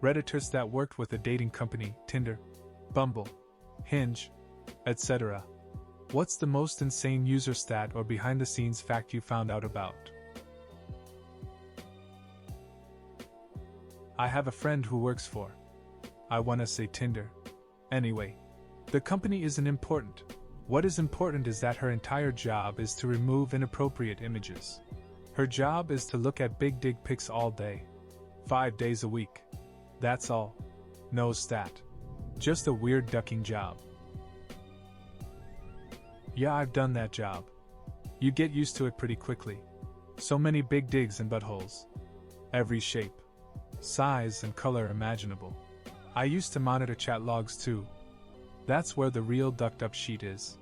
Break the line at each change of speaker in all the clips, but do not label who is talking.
Redditors that worked with a dating company, Tinder, Bumble, Hinge, etc. What's the most insane user stat or behind-the-scenes fact you found out about? I have a friend who works for, I wanna say Tinder. Anyway, the company isn't important. What is important is that her entire job is to remove inappropriate images. Her job is to look at big dick pics all day. 5 days a week. That's all. No stat. Just a weird ducking job. Yeah, I've done that job. You get used to it pretty quickly. So many big digs and buttholes. Every shape, size, and color imaginable. I used to monitor chat logs too. That's where the real ducked up sheet is.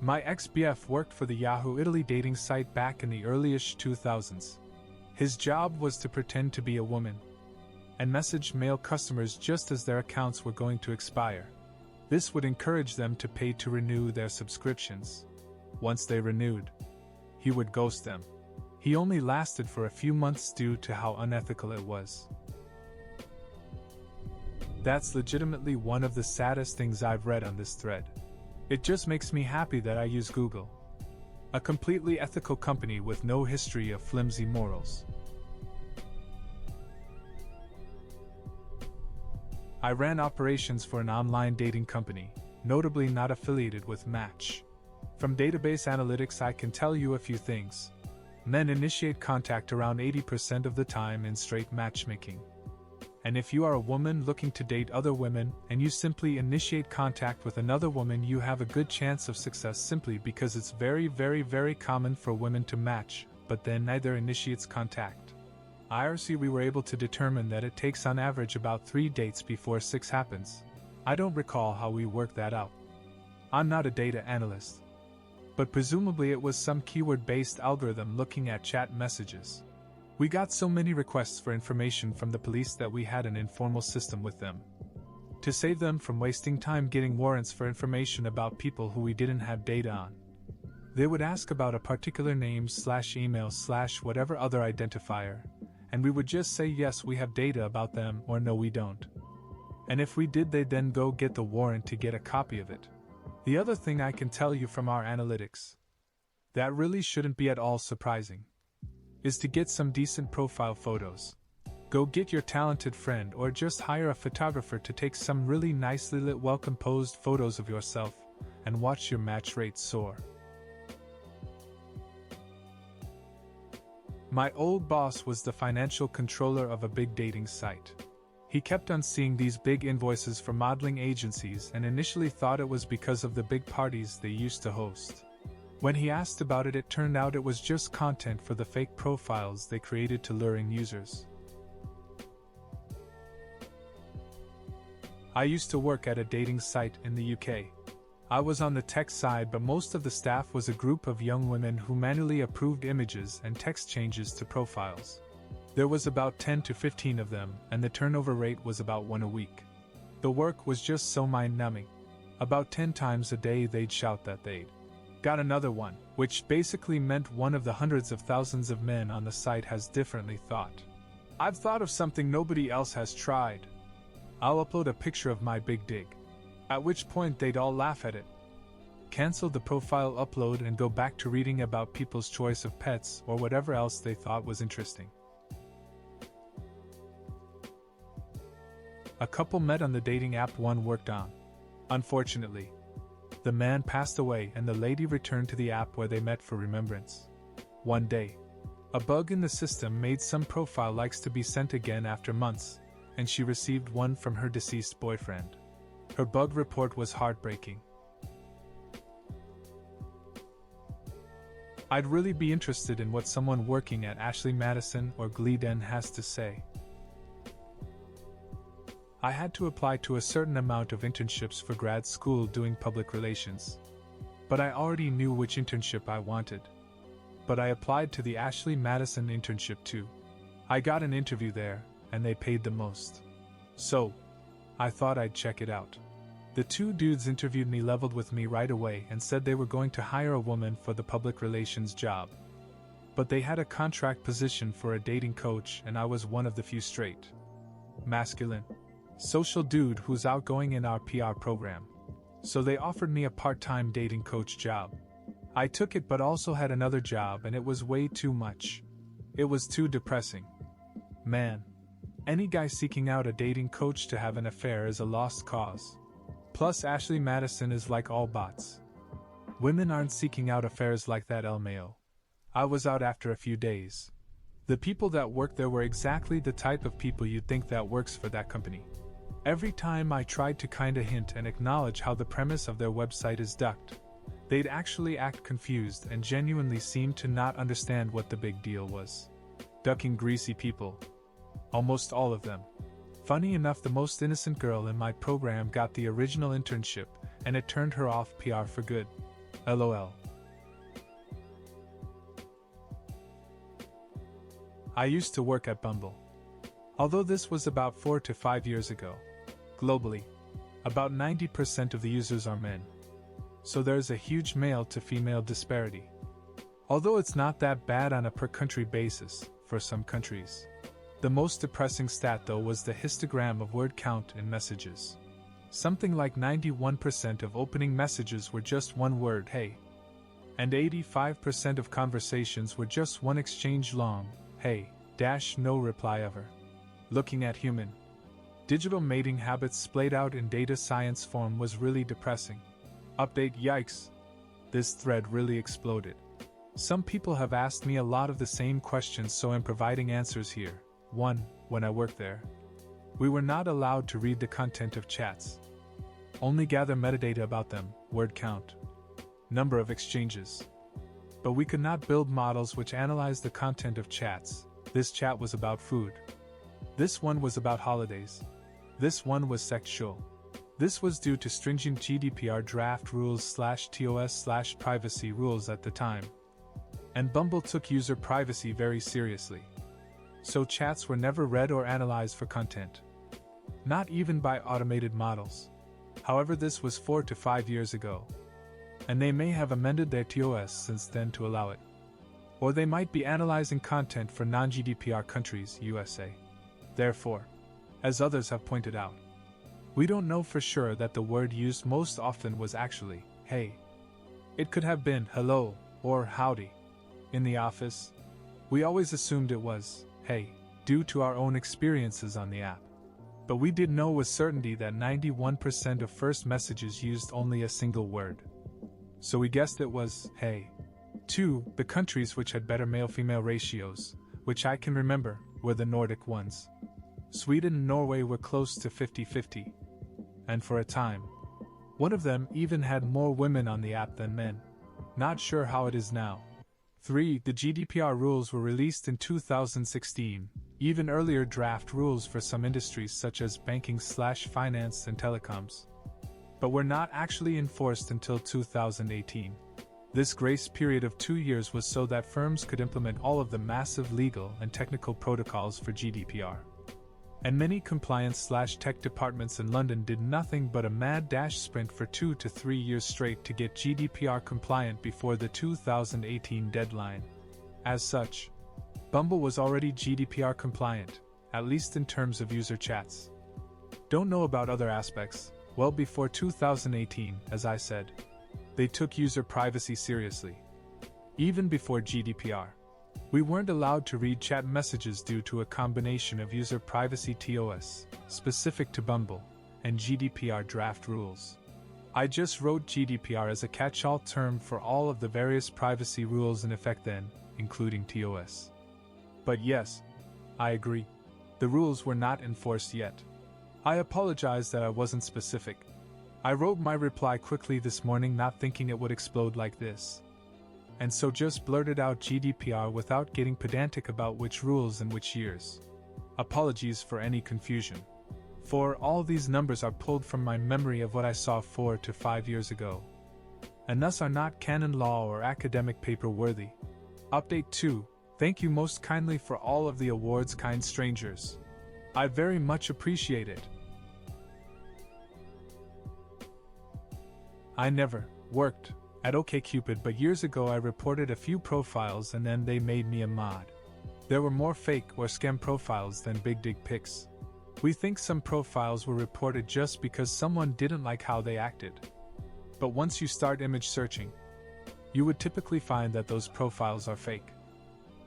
My ex-BF worked for the Yahoo Italy dating site back in the early-ish 2000s. His job was to pretend to be a woman and message male customers just as their accounts were going to expire. This would encourage them to pay to renew their subscriptions. Once they renewed, he would ghost them. He only lasted for a few months due to how unethical it was. That's legitimately one of the saddest things I've read on this thread. It just makes me happy that I use Google. A completely ethical company with no history of flimsy morals. I ran operations for an online dating company, notably not affiliated with Match. From database analytics I can tell you a few things. Men initiate contact around 80% of the time in straight matchmaking. And if you are a woman looking to date other women and you simply initiate contact with another woman, you have a good chance of success simply because it's very common for women to match, but then neither initiates contact. IRC we were able to determine that it takes on average about 3 dates before 6 happens. I don't recall how we worked that out. I'm not a data analyst. But presumably it was some keyword-based algorithm looking at chat messages. We got so many requests for information from the police that we had an informal system with them. To save them from wasting time getting warrants for information about people who we didn't have data on. They would ask about a particular name/email/whatever other identifier, and we would just say yes we have data about them or no we don't. And if we did they'd then go get the warrant to get a copy of it. The other thing I can tell you from our analytics, that really shouldn't be at all surprising, is to get some decent profile photos. Go get your talented friend or just hire a photographer to take some really nicely lit well-composed photos of yourself and watch your match rate soar. My old boss was the financial controller of a big dating site. He kept on seeing these big invoices for modeling agencies and initially thought it was because of the big parties they used to host. When he asked about it, it turned out it was just content for the fake profiles they created to luring users. I used to work at a dating site in the UK. I was on the tech side, but most of the staff was a group of young women who manually approved images and text changes to profiles. There was about 10 to 15 of them, and the turnover rate was about 1 a week. The work was just so mind-numbing. About 10 times a day they'd shout that they'd got another one, which basically meant one of the hundreds of thousands of men on the site has differently thought. I've thought of something nobody else has tried. I'll upload a picture of my big dig. At which point they'd all laugh at it, cancel the profile upload and go back to reading about people's choice of pets or whatever else they thought was interesting. A couple met on the dating app one worked on. Unfortunately, the man passed away and the lady returned to the app where they met for remembrance. One day, a bug in the system made some profile likes to be sent again after months, and she received one from her deceased boyfriend. Her bug report was heartbreaking. I'd really be interested in what someone working at Ashley Madison or Gleeden has to say. I had to apply to a certain amount of internships for grad school doing public relations. But I already knew which internship I wanted. But I applied to the Ashley Madison internship too. I got an interview there, and they paid the most. So, I thought I'd check it out. The 2 dudes interviewed me leveled with me right away and said they were going to hire a woman for the public relations job. but they had a contract position for a dating coach and I was one of the few straight, masculine, social dude who's outgoing in our PR program. So they offered me a part-time dating coach job. I took it but also had another job and it was way too much. It was too depressing. Man, any guy seeking out a dating coach to have an affair is a lost cause. Plus Ashley Madison is like all bots. Women aren't seeking out affairs like that, LMAO. I was out after a few days. The people that worked there were exactly the type of people you'd think that works for that company. Every time I tried to kinda hint and acknowledge how the premise of their website is ducked, they'd actually act confused and genuinely seem to not understand what the big deal was. Ducking greasy people. Almost all of them. Funny enough, the most innocent girl in my program got the original internship, and it turned her off PR for good. LOL. I used to work at Bumble. Although this was about 4 to 5 years ago. Globally, about 90% of the users are men. So there's a huge male to female disparity. Although it's not that bad on a per country basis, for some countries. The most depressing stat though was the histogram of word count in messages. Something like 91% of opening messages were just one word, hey. And 85% of conversations were just one exchange long, hey, dash no reply ever. Looking at human digital mating habits splayed out in data science form was really depressing. Update, yikes. This thread really exploded. Some people have asked me a lot of the same questions, so I'm providing answers here. 1. When I worked there, we were not allowed to read the content of chats. Only gather metadata about them, word count, number of exchanges. But we could not build models which analyze the content of chats. This chat was about food. This one was about holidays. This one was sexual. This was due to stringent GDPR draft rules/TOS/privacy rules at the time. And Bumble took user privacy very seriously. So chats were never read or analyzed for content. Not even by automated models. However, this was 4 to 5 years ago. And they may have amended their TOS since then to allow it. Or they might be analyzing content for non-GDPR countries, USA. Therefore, as others have pointed out, we don't know for sure that the word used most often was actually, hey. It could have been hello or howdy. In the office, we always assumed it was, hey, due to our own experiences on the app. But we did know with certainty that 91% of first messages used only a single word. So we guessed it was, hey. 2. The countries which had better male-female ratios, which I can remember, were the Nordic ones. Sweden and Norway were close to 50-50. And for a time, one of them even had more women on the app than men. Not sure how it is now. 3. The GDPR rules were released in 2016, even earlier draft rules for some industries such as banking/finance and telecoms. But were not actually enforced until 2018. This grace period of 2 years was so that firms could implement all of the massive legal and technical protocols for GDPR. And many compliance/tech departments in London did nothing but a mad dash sprint for 2 to 3 years straight to get GDPR compliant before the 2018 deadline. As such, Bumble was already GDPR compliant, at least in terms of user chats. Don't know about other aspects. Well, before 2018, as I said, they took user privacy seriously. Even before GDPR. We weren't allowed to read chat messages due to a combination of user privacy TOS, specific to Bumble, and GDPR draft rules. I just wrote GDPR as a catch-all term for all of the various privacy rules in effect then, including TOS. But yes, I agree. The rules were not enforced yet. I apologize that I wasn't specific. I wrote my reply quickly this morning, not thinking it would explode like this. And so just blurted out GDPR without getting pedantic about which rules and which years. Apologies for any confusion. For all these numbers are pulled from my memory of what I saw 4 to 5 years ago. And thus are not canon law or academic paper worthy. Update 2. Thank you most kindly for all of the awards, kind strangers. I very much appreciate it. I never worked at OkCupid, but years ago I reported a few profiles and then they made me a mod. There were more fake or scam profiles than big dick pics. We think some profiles were reported just because someone didn't like how they acted. But once you start image searching, you would typically find that those profiles are fake,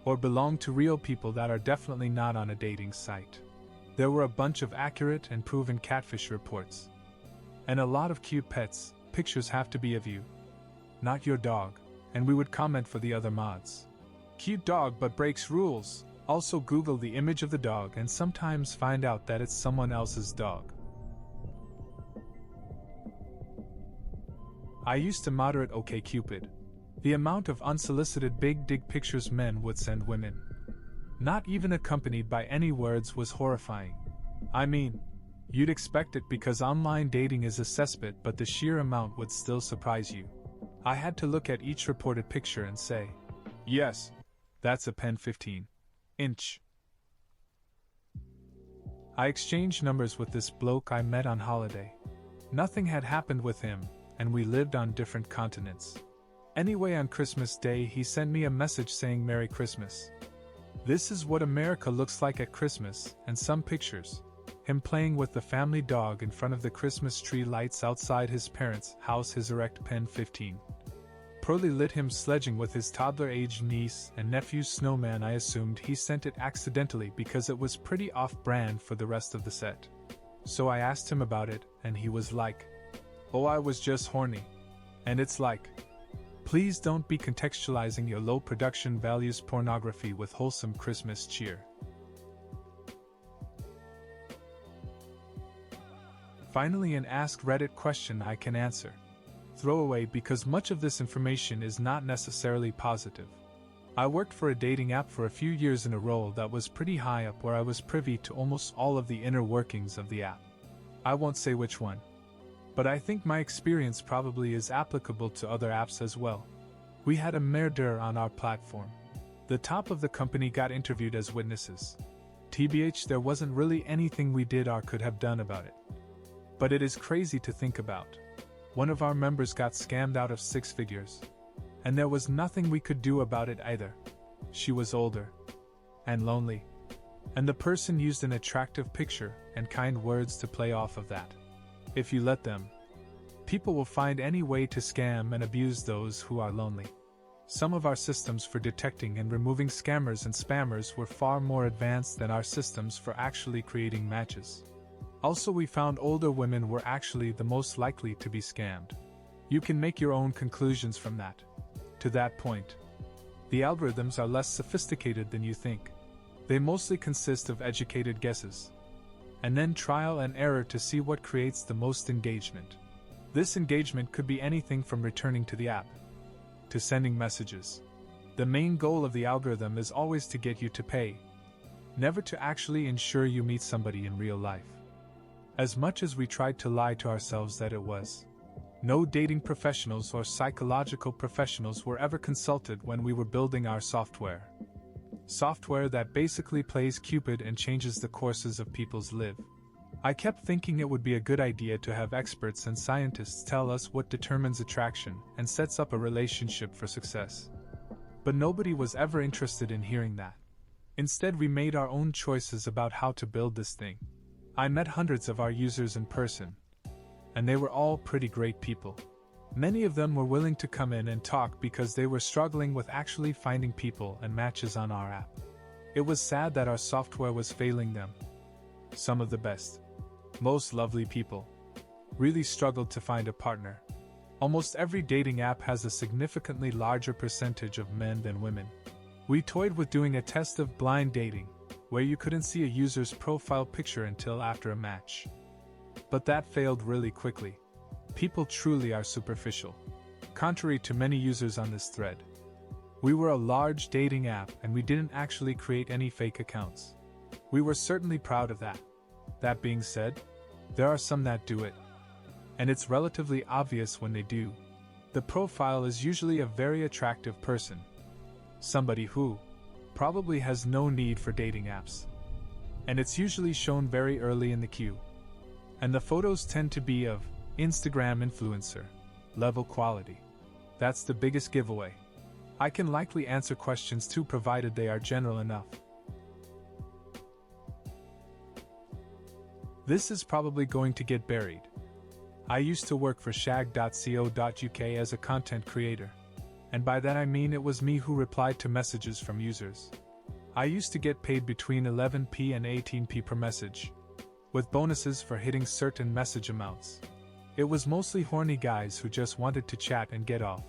or belong to real people that are definitely not on a dating site. There were a bunch of accurate and proven catfish reports. And a lot of cute pets. Pictures have to be of you, not your dog, and we would comment for the other mods. Cute dog but breaks rules. Also Google the image of the dog and sometimes find out that it's someone else's dog. I used to moderate OkCupid. The amount of unsolicited big dick pictures men would send women, not even accompanied by any words, was horrifying. I mean, you'd expect it because online dating is a cesspit, but the sheer amount would still surprise you. I had to look at each reported picture and say, yes, that's a pen 15-inch. I exchanged numbers with this bloke I met on holiday. Nothing had happened with him, and we lived on different continents. Anyway, on Christmas Day he sent me a message saying Merry Christmas. This is what America looks like at Christmas, and some pictures. Him playing with the family dog in front of the Christmas tree lights outside his parents' house, his erect pen 15. Poorly lit him sledging with his toddler-aged niece and nephew's snowman. I assumed he sent it accidentally because it was pretty off-brand for the rest of the set. So I asked him about it, and he was like, oh, I was just horny. And it's like, please don't be contextualizing your low production values pornography with wholesome Christmas cheer. Finally, an Ask Reddit question I can answer. Throwaway because much of this information is not necessarily positive. I worked for a dating app for a few years in a role that was pretty high up, where I was privy to almost all of the inner workings of the app. I won't say which one, but I think my experience probably is applicable to other apps as well. We had a redditor on our platform. The top of the company got interviewed as witnesses. TBH, there wasn't really anything we did or could have done about it. But it is crazy to think about. One of our members got scammed out of 6 figures. And there was nothing we could do about it either. She was older and lonely, and the person used an attractive picture and kind words to play off of that. If you let them, people will find any way to scam and abuse those who are lonely. Some of our systems for detecting and removing scammers and spammers were far more advanced than our systems for actually creating matches. Also, we found older women were actually the most likely to be scammed. You can make your own conclusions from that. To that point, the algorithms are less sophisticated than you think. They mostly consist of educated guesses, and then trial and error to see what creates the most engagement. This engagement could be anything from returning to the app to sending messages. The main goal of the algorithm is always to get you to pay, never to actually ensure you meet somebody in real life. As much as we tried to lie to ourselves that it was, no dating professionals or psychological professionals were ever consulted when we were building our software. Software that basically plays Cupid and changes the courses of people's lives. I kept thinking it would be a good idea to have experts and scientists tell us what determines attraction and sets up a relationship for success. But nobody was ever interested in hearing that. Instead, we made our own choices about how to build this thing. I met hundreds of our users in person, and they were all pretty great people. Many of them were willing to come in and talk because they were struggling with actually finding people and matches on our app. It was sad that our software was failing them. Some of the best, most lovely people really struggled to find a partner. Almost every dating app has a significantly larger percentage of men than women. We toyed with doing a test of blind dating, where you couldn't see a user's profile picture until after a match. But that failed really quickly. People truly are superficial, contrary to many users on this thread. We were a large dating app and we didn't actually create any fake accounts. We were certainly proud of that. That being said, there are some that do it, and it's relatively obvious when they do. The profile is usually a very attractive person, somebody who probably has no need for dating apps, and it's usually shown very early in the queue. And the photos tend to be of Instagram influencer level quality. That's the biggest giveaway. I can likely answer questions too, provided they are general enough. This is probably going to get buried. I used to work for shag.co.uk as a content creator. And by that I mean it was me who replied to messages from users. I used to get paid between 11p and 18p per message, with bonuses for hitting certain message amounts. It was mostly horny guys who just wanted to chat and get off.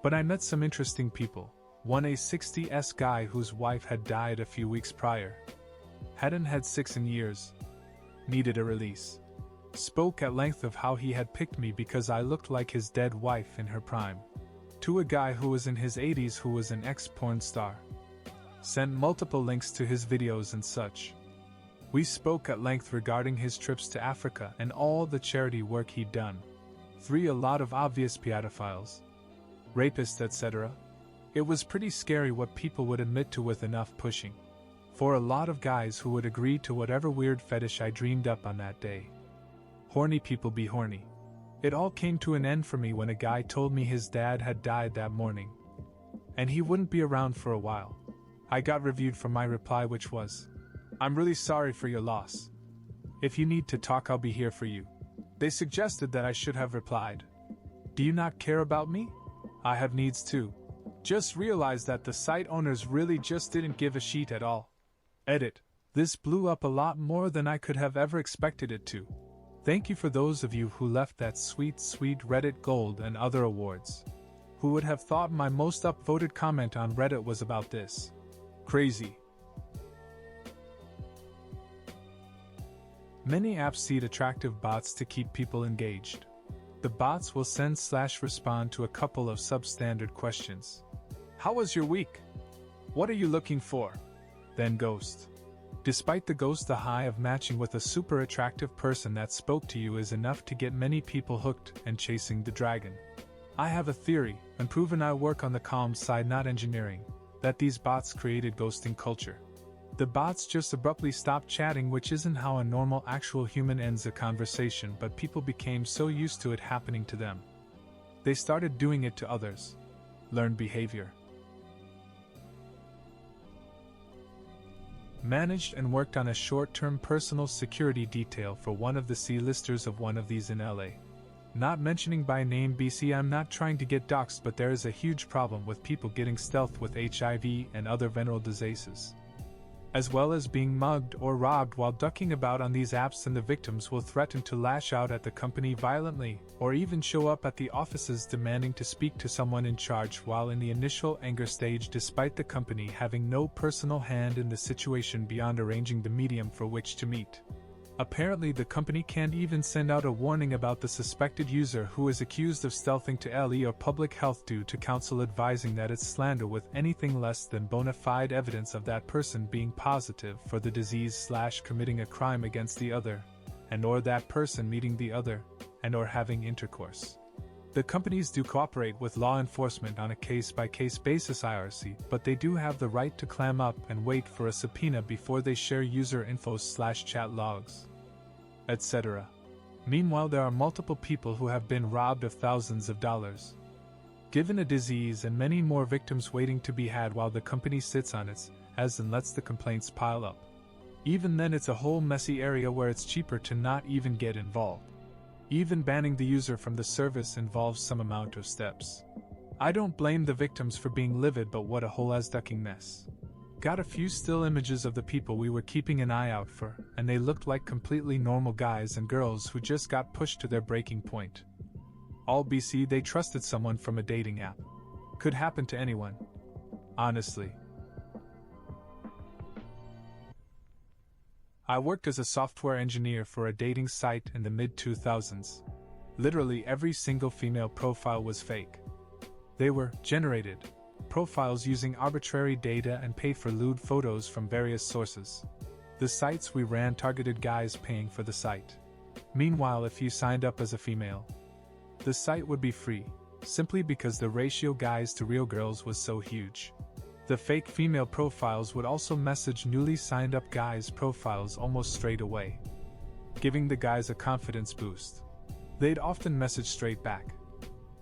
But I met some interesting people. One a 60s guy whose wife had died a few weeks prior. Hadn't had sex in years. Needed a release. Spoke at length of how he had picked me because I looked like his dead wife in her prime. To a guy who was in his 80s who was an ex-porn star. Sent multiple links to his videos and such. We spoke at length regarding his trips to Africa and all the charity work he'd done. 3 a lot of obvious pedophiles, rapists, etc. It was pretty scary what people would admit to with enough pushing. For a lot of guys who would agree to whatever weird fetish I dreamed up on that day. Horny people be horny. It all came to an end for me when a guy told me his dad had died that morning, and he wouldn't be around for a while. I got reviewed for my reply, which was, "I'm really sorry for your loss. If you need to talk, I'll be here for you." They suggested that I should have replied, "Do you not care about me? I have needs too." Just realized that the site owners really just didn't give a shit at all. Edit. This blew up a lot more than I could have ever expected it to. Thank you for those of you who left that sweet Reddit Gold and other awards. Who would have thought my most upvoted comment on Reddit was about this? Crazy. Many apps seed attractive bots to keep people engaged. The bots will send/respond to a couple of substandard questions. How was your week? What are you looking for? Then ghost. Despite the ghost, the high of matching with a super attractive person that spoke to you is enough to get many people hooked and chasing the dragon. I have a theory, and proven I work on the comms side, not engineering, that these bots created ghosting culture. The bots just abruptly stopped chatting, which isn't how a normal actual human ends a conversation, but people became so used to it happening to them. They started doing it to others. Learned behavior. Managed and worked on a short-term personal security detail for one of the C-listers of one of these in LA. Not mentioning by name BC, I'm not trying to get doxxed, but there is a huge problem with people getting stealth with HIV and other venereal diseases, as well as being mugged or robbed while ducking about on these apps, and the victims will threaten to lash out at the company violently, or even show up at the offices demanding to speak to someone in charge while in the initial anger stage, despite the company having no personal hand in the situation beyond arranging the medium for which to meet. Apparently the company can't even send out a warning about the suspected user who is accused of stealthing to LE or public health due to counsel advising that it's slander with anything less than bona fide evidence of that person being positive for the disease/committing a crime against the other, and or that person meeting the other, and or having intercourse. The companies do cooperate with law enforcement on a case-by-case basis IRC, but they do have the right to clam up and wait for a subpoena before they share user info/chat logs, etc. Meanwhile, there are multiple people who have been robbed of thousands of dollars, given a disease, and many more victims waiting to be had while the company sits on its ass and lets the complaints pile up. Even then, it's a whole messy area where it's cheaper to not even get involved. Even banning the user from the service involves some amount of steps. I don't blame the victims for being livid, but what a whole ass ducking mess. Got a few still images of the people we were keeping an eye out for, and they looked like completely normal guys and girls who just got pushed to their breaking point. All BC, they trusted someone from a dating app. Could happen to anyone. Honestly. I worked as a software engineer for a dating site in the mid-2000s. Literally every single female profile was fake. They were generated profiles using arbitrary data and paid for lewd photos from various sources. The sites we ran targeted guys paying for the site. Meanwhile, if you signed up as a female, the site would be free, simply because the ratio guys to real girls was so huge. The fake female profiles would also message newly signed up guys' profiles almost straight away, giving the guys a confidence boost. They'd often message straight back,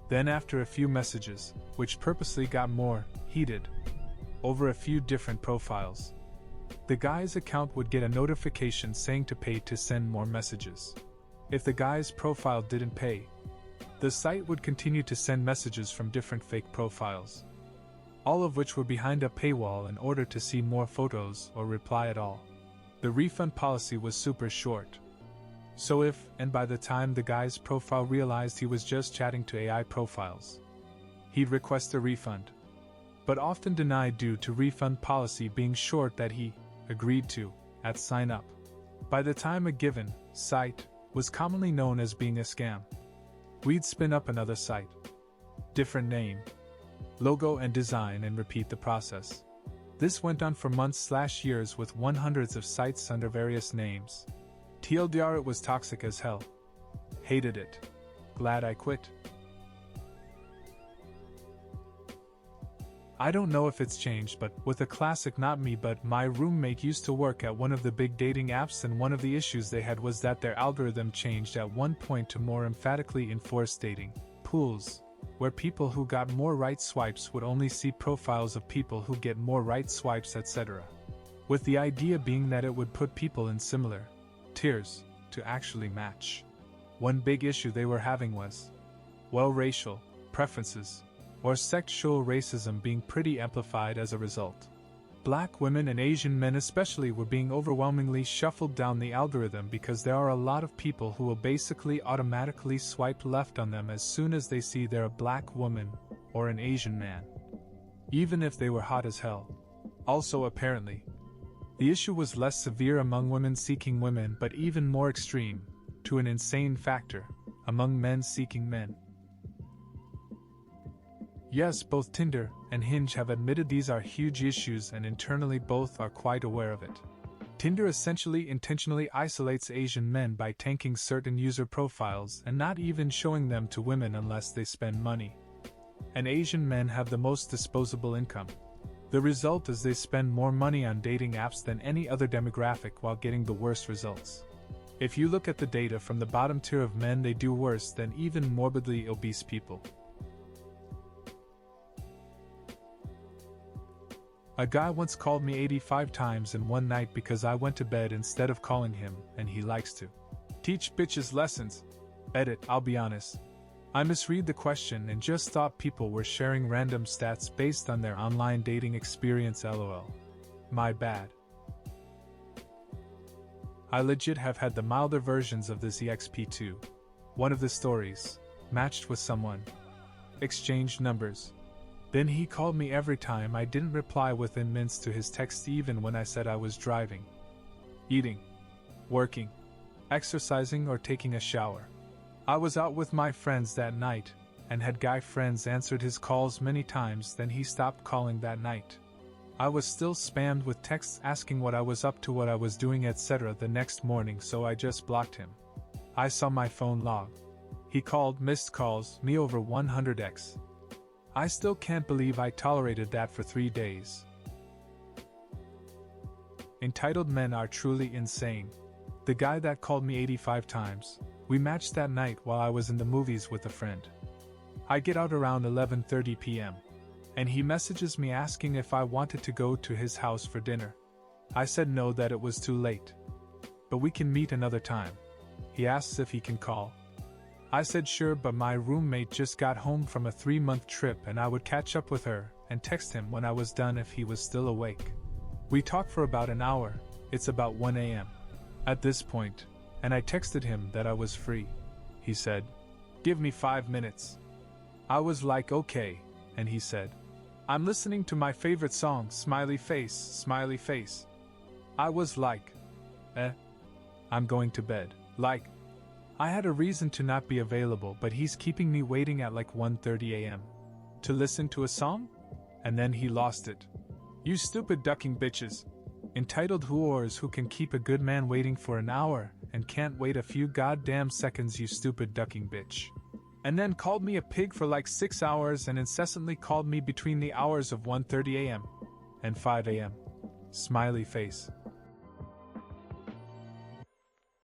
Then after a few messages, which purposely got more heated, over a few different profiles, the guy's account would get a notification saying to pay to send more messages. If the guy's profile didn't pay, the site would continue to send messages from different fake profiles, all of which were behind a paywall in order to see more photos or reply at all. The refund policy was super short. So if, and by the time the guy's profile realized he was just chatting to AI profiles, he'd request a refund, but often denied due to refund policy being short that he agreed to at sign up. By the time a given site was commonly known as being a scam, we'd spin up another site, different name, logo and design, and repeat the process. This went on for months/years with hundreds of sites under various names. TLDR, it was toxic as hell. Hated it. Glad I quit. I don't know if it's changed, but with a classic not me but my roommate used to work at one of the big dating apps, and one of the issues they had was that their algorithm changed at one point to more emphatically enforce dating pools, where people who got more right swipes would only see profiles of people who get more right swipes, etc. With the idea being that it would put people in similar tiers to actually match. One big issue they were having was, well, racial preferences or sexual racism being pretty amplified as a result. Black women and Asian men especially were being overwhelmingly shuffled down the algorithm because there are a lot of people who will basically automatically swipe left on them as soon as they see they're a black woman or an Asian man, even if they were hot as hell. Also, apparently, the issue was less severe among women seeking women, but even more extreme, to an insane factor, among men seeking men. Yes, both Tinder and Hinge have admitted these are huge issues, and internally both are quite aware of it. Tinder essentially intentionally isolates Asian men by tanking certain user profiles and not even showing them to women unless they spend money. And Asian men have the most disposable income. The result is they spend more money on dating apps than any other demographic while getting the worst results. If you look at the data from the bottom tier of men, they do worse than even morbidly obese people. A guy once called me 85 times in one night because I went to bed instead of calling him, and he likes to teach bitches lessons. Edit, I'll be honest, I misread the question and just thought people were sharing random stats based on their online dating experience, lol. My bad. I legit have had the milder versions of this exp too. One of the stories, matched with someone, exchanged numbers. Then he called me every time I didn't reply within minutes to his text, even when I said I was driving, eating, working, exercising, or taking a shower. I was out with my friends that night, and had guy friends answered his calls many times. Then he stopped calling that night. I was still spammed with texts asking what I was up to, what I was doing, etc. the next morning, so I just blocked him. I saw my phone log. He called, missed calls, me over 100x. I still can't believe I tolerated that for 3 days. Entitled men are truly insane. The guy that called me 85 times, we matched that night while I was in the movies with a friend. I get out around 11:30 p.m. and he messages me asking if I wanted to go to his house for dinner. I said no, that it was too late, but we can meet another time. He asks if he can call. I said sure, but my roommate just got home from a 3-month trip and I would catch up with her and text him when I was done if he was still awake. We talked for about an hour. It's about 1 a.m. at this point, and I texted him that I was free. He said, "Give me 5 minutes." I was like, okay, and he said, "I'm listening to my favorite song, smiley face, smiley face." I was like, I'm going to bed. Like, I had a reason to not be available, but he's keeping me waiting at like 1:30 a.m. to listen to a song? And then he lost it. You stupid ducking bitches. Entitled whores who can keep a good man waiting for an hour and can't wait a few goddamn seconds, you stupid ducking bitch. And then called me a pig for like 6 hours and incessantly called me between the hours of 1:30 a.m. and 5 a.m. Smiley face.